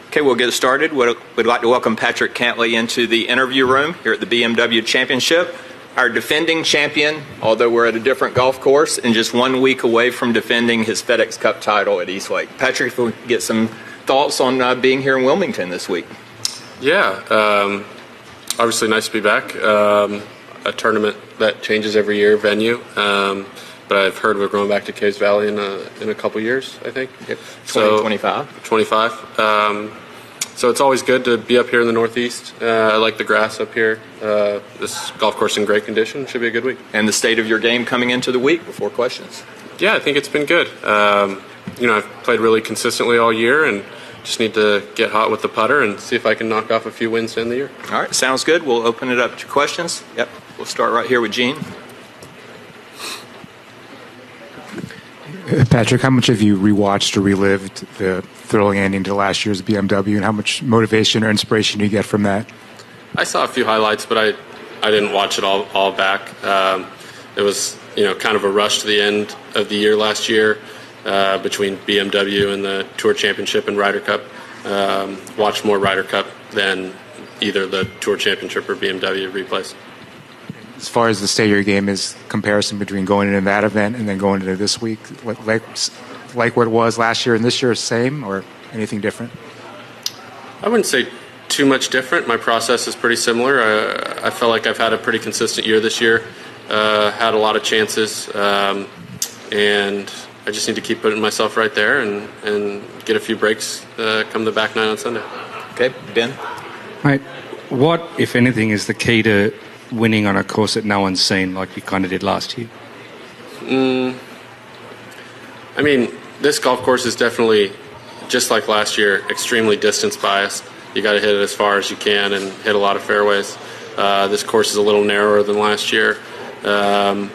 Okay, we'll get started. We'd like to welcome Patrick Cantlay into the interview room here at the BMW Championship. Our defending champion, although we're at a different golf course, and just 1 week away from defending his FedEx Cup title at Eastlake. Patrick, if we get some thoughts on being here in Wilmington this week. Yeah, obviously nice to be back. A tournament that changes every year, venue. But I've heard we're going back to Caves Valley in a couple years, I think. Yep. 2025. 25. So it's always good to be up here in the Northeast. I like the grass up here. This golf course in great condition. Should be a good week. And the state of your game coming into the week before questions? Yeah, I think it's been good. I've played really consistently all year and just need to get hot with the putter and see if I can knock off a few wins to end the year. All right, sounds good. We'll open it up to questions. Yep, we'll start right here with Gene. Patrick, how much have you rewatched or relived the thrilling ending to last year's BMW, and how much motivation or inspiration do you get from that? I saw a few highlights, but I didn't watch it all back. It was kind of a rush to the end of the year last year between BMW and the Tour Championship and Ryder Cup. Watched more Ryder Cup than either the Tour Championship or BMW replays. As far as the state of your game is comparison between going into that event and then going into this week, like what it was last year and this year, same or anything different? I wouldn't say too much different. My process is pretty similar. I felt like I've had a pretty consistent year this year. Had a lot of chances, and I just need to keep putting myself right there and get a few breaks come the back nine on Sunday. Okay, Ben? Mate, what, if anything, is the key to winning on a course that no one's seen like you kind of did last year? I mean, this golf course is definitely, just like last year, extremely distance biased. You got to hit it as far as you can and hit a lot of fairways. This course is a little narrower than last year. I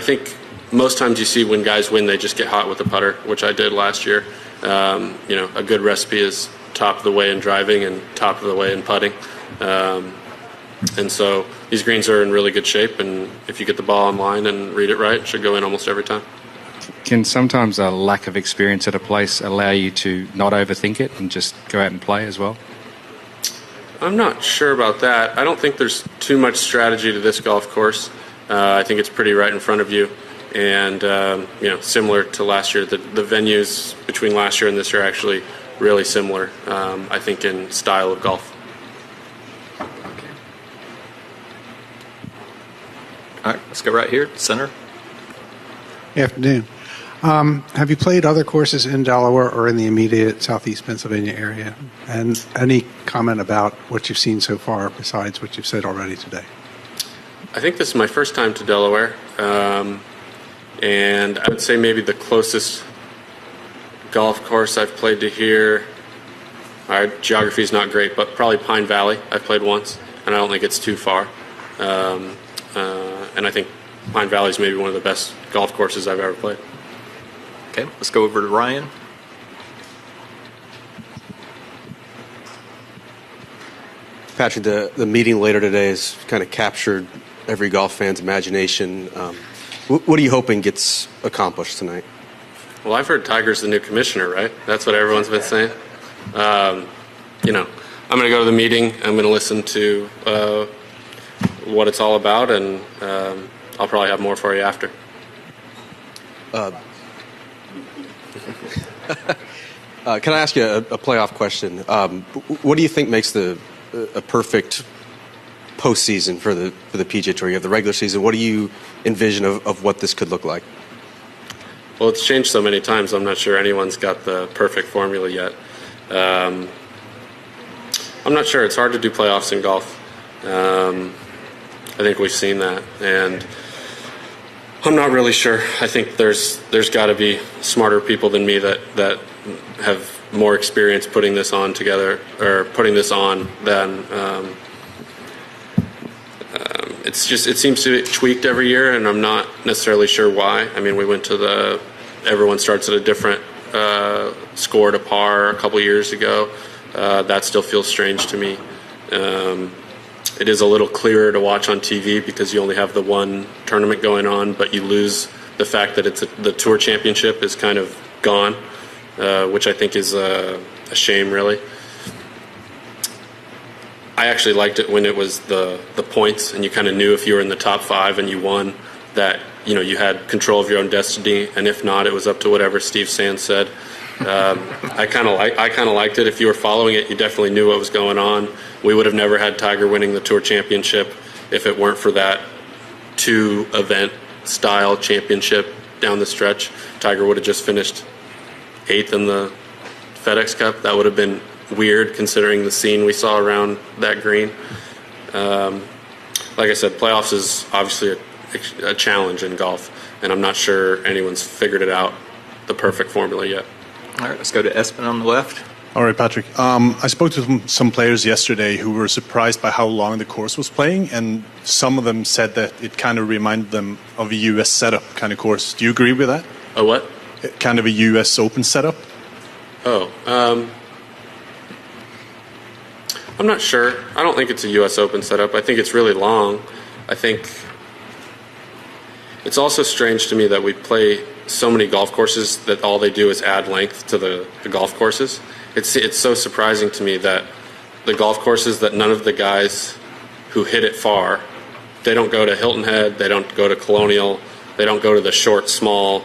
think most times you see when guys win, they just get hot with the putter, which I did last year. A good recipe is top of the way in driving and top of the way in putting. And so these greens are in really good shape, and if you get the ball on line and read it right, it should go in almost every time. Can sometimes a lack of experience at a place allow you to not overthink it and just go out and play as well? I'm not sure about that. I don't think there's too much strategy to this golf course. I think it's pretty right in front of you. And, similar to last year, the venues between last year and this year are actually really similar, I think, in style of golf. All right, let's go right here, center. Good afternoon. Have you played other courses in Delaware or in the immediate southeast Pennsylvania area? And any comment about what you've seen so far besides what you've said already today? I think this is my first time to Delaware, and I would say maybe the closest golf course I've played to here, our geography is not great, but probably Pine Valley. I've played once, and I don't think it's too far. And I think Pine Valley is maybe one of the best golf courses I've ever played. Okay, let's go over to Ryan. Patrick, the meeting later today has kind of captured every golf fan's imagination. What are you hoping gets accomplished tonight? Well, I've heard Tiger's the new commissioner, right? That's what everyone's been saying. I'm going to go to the meeting. I'm going to listen to what it's all about, and I'll probably have more for you after. Can I ask you a playoff question? What do you think makes a perfect postseason for the PGA Tour? You have the regular season. What do you envision of what this could look like? Well, it's changed so many times, I'm not sure anyone's got the perfect formula yet. I'm not sure. It's hard to do playoffs in golf. I think we've seen that, and I'm not really sure. I think there's got to be smarter people than me that have more experience putting this on together, or putting this on than it seems to be tweaked every year, and I'm not necessarily sure why. I mean, we went to everyone starts at a different score to par a couple years ago. That still feels strange to me. It is a little clearer to watch on TV because you only have the one tournament going on, but you lose the fact that the Tour Championship is kind of gone, which I think is a shame, really. I actually liked it when it was the points, and you kind of knew if you were in the top 5 and you won that you had control of your own destiny, and if not, it was up to whatever Steve Sands said. I kind of liked it. If you were following it, you definitely knew what was going on. We would have never had Tiger winning the Tour Championship if it weren't for that 2-event style championship down the stretch. Tiger would have just finished 8th in the FedEx Cup. That would have been weird considering the scene we saw around that green. Like I said, playoffs is obviously a challenge in golf, and I'm not sure anyone's figured it out, the perfect formula yet. All right, let's go to Espen on the left. All right, Patrick. I spoke to some players yesterday who were surprised by how long the course was playing, and some of them said that it kind of reminded them of a U.S. setup kind of course. Do you agree with that? A what? Kind of a U.S. Open setup? I'm not sure. I don't think it's a U.S. Open setup. I think it's really long. I think it's also strange to me that we play so many golf courses that all they do is add length to the golf courses. It's so surprising to me that the golf courses that none of the guys who hit it far, they don't go to Hilton Head, they don't go to Colonial, they don't go to the short, small,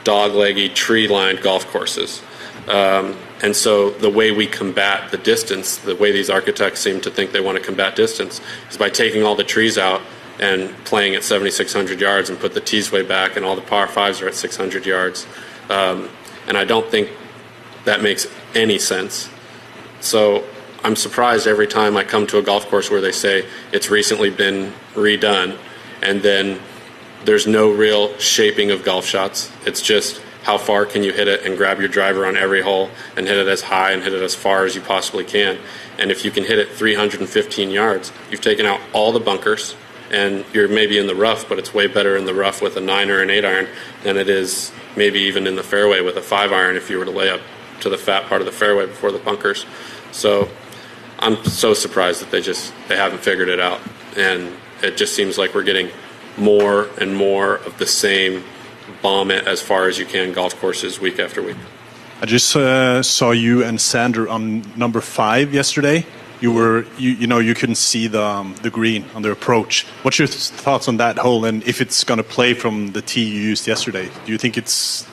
dog-leggy, tree-lined golf courses. And so the way we combat the distance, the way these architects seem to think they want to combat distance, is by taking all the trees out and playing at 7,600 yards and put the tees way back, and all the par 5s are at 600 yards. And I don't think that makes any sense. So I'm surprised every time I come to a golf course where they say it's recently been redone, and then there's no real shaping of golf shots. It's just how far can you hit it and grab your driver on every hole and hit it as high and hit it as far as you possibly can. And if you can hit it 315 yards, you've taken out all the bunkers, and you're maybe in the rough, but it's way better in the rough with a 9 or an 8 iron than it is maybe even in the fairway with a 5 iron if you were to lay up to the fat part of the fairway before the bunkers. So I'm so surprised that they haven't figured it out. And it just seems like we're getting more and more of the same bomb it as far as you can golf courses week after week. I just saw you and Sander on number 5 yesterday. You couldn't see the green on the approach. What's your thoughts on that hole, and if it's going to play from the tee you used yesterday? Do you think it's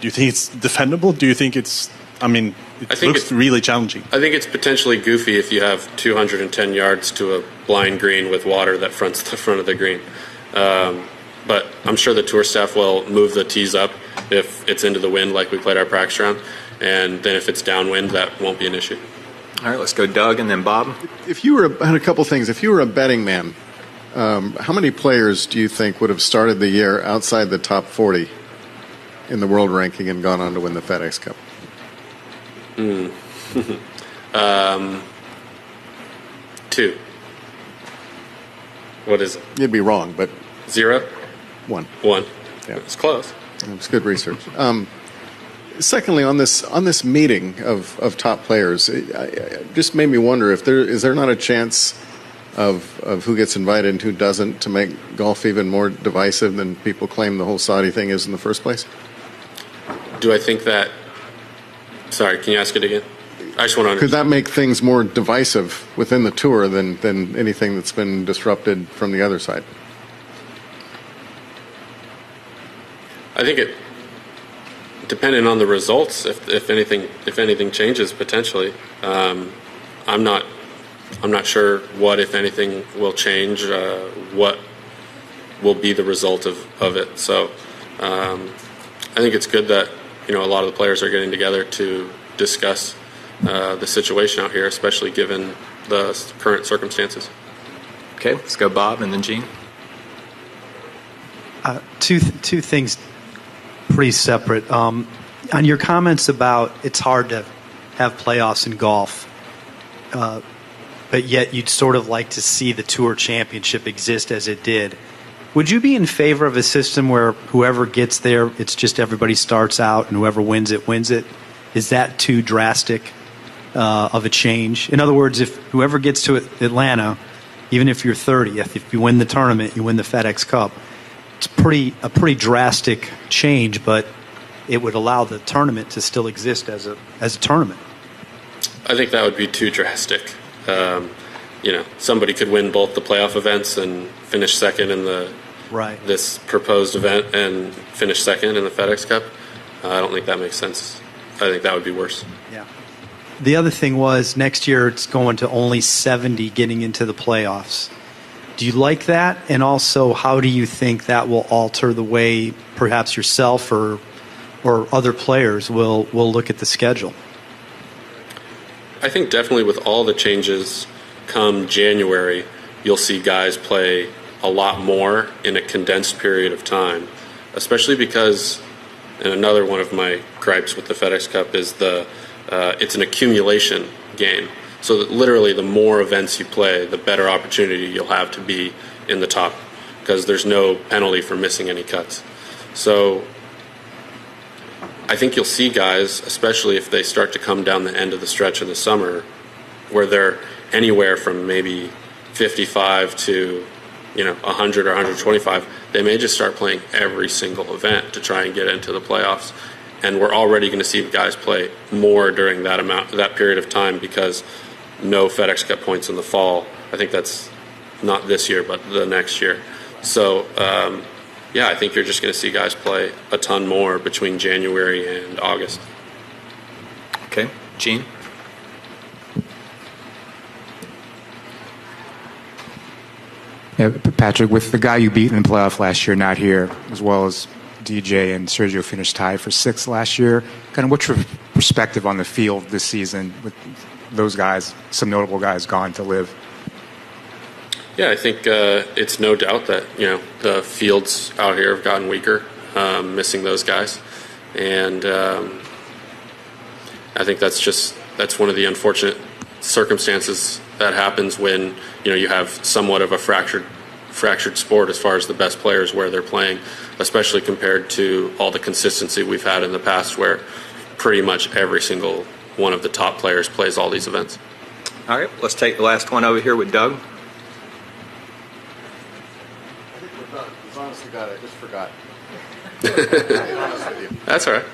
defendable? Do you think it's? I mean, it looks really challenging. I think it's potentially goofy if you have 210 yards to a blind green with water that fronts the front of the green. But I'm sure the tour staff will move the tees up if it's into the wind like we played our practice round. And then if it's downwind, that won't be an issue. All right, let's go Doug and then Bob. If you were a couple things, if you were a betting man, how many players do you think would have started the year outside the top 40 in the world ranking and gone on to win the FedEx Cup? 2. What is it? You'd be wrong, but 0? 1. 1. Yeah. It's close. It's good research. Secondly, on this meeting of top players, it just made me wonder if is there not a chance of who gets invited and who doesn't to make golf even more divisive than people claim the whole Saudi thing is in the first place? Do I think that? Sorry, can you ask it again? I just want to understand. Could that make things more divisive within the tour than anything that's been disrupted from the other side? I think it, depending on the results, if anything changes potentially, I'm not sure what, if anything, will change. What will be the result of it? So I think it's good that a lot of the players are getting together to discuss the situation out here, especially given the current circumstances. Okay, let's go Bob and then Gene. Two things pretty separate. On your comments about it's hard to have playoffs in golf, but yet you'd sort of like to see the Tour Championship exist as it did. Would you be in favor of a system where whoever gets there, it's just everybody starts out and whoever wins it, wins it? Is that too drastic of a change? In other words, if whoever gets to Atlanta, even if you're 30th, if you win the tournament, you win the FedEx Cup, it's a pretty drastic change, but it would allow the tournament to still exist as a tournament. I think that would be too drastic. Somebody could win both the playoff events and finish second in this proposed event and finish second in the FedEx Cup. I don't think that makes sense. I think that would be worse. Yeah. The other thing was next year it's going to only 70 getting into the playoffs. Do you like that? And also, how do you think that will alter the way perhaps yourself or other players will look at the schedule? I think definitely with all the changes come January, you'll see guys play a lot more in a condensed period of time, especially because, and another one of my gripes with the FedEx Cup is it's an accumulation game. So that literally the more events you play, the better opportunity you'll have to be in the top, because there's no penalty for missing any cuts. So I think you'll see guys, especially if they start to come down the end of the stretch in the summer, where they're anywhere from maybe 55 to 100 or 125, they may just start playing every single event to try and get into the playoffs. And we're already going to see guys play more during that period of time, because no FedEx Cup points in the fall. I think that's not this year, but the next year. So, I think you're just going to see guys play a ton more between January and August. Okay. Gene? Yeah, Patrick, with the guy you beat in the playoff last year not here, as well as DJ and Sergio finished tied for sixth last year, kind of what's your perspective on the field this season with those guys, some notable guys gone to live? Yeah, I think it's no doubt that the fields out here have gotten weaker, missing those guys, and I think that's one of the unfortunate circumstances that happens when you have somewhat of a fractured sport as far as the best players where they're playing, especially compared to all the consistency we've had in the past, where pretty much every single one of the top players plays all these events. All right, let's take the last one over here with Doug. Honestly, God, I just forgot. That's all right.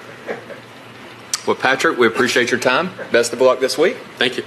Well, Patrick, we appreciate your time. Best of luck this week. Thank you.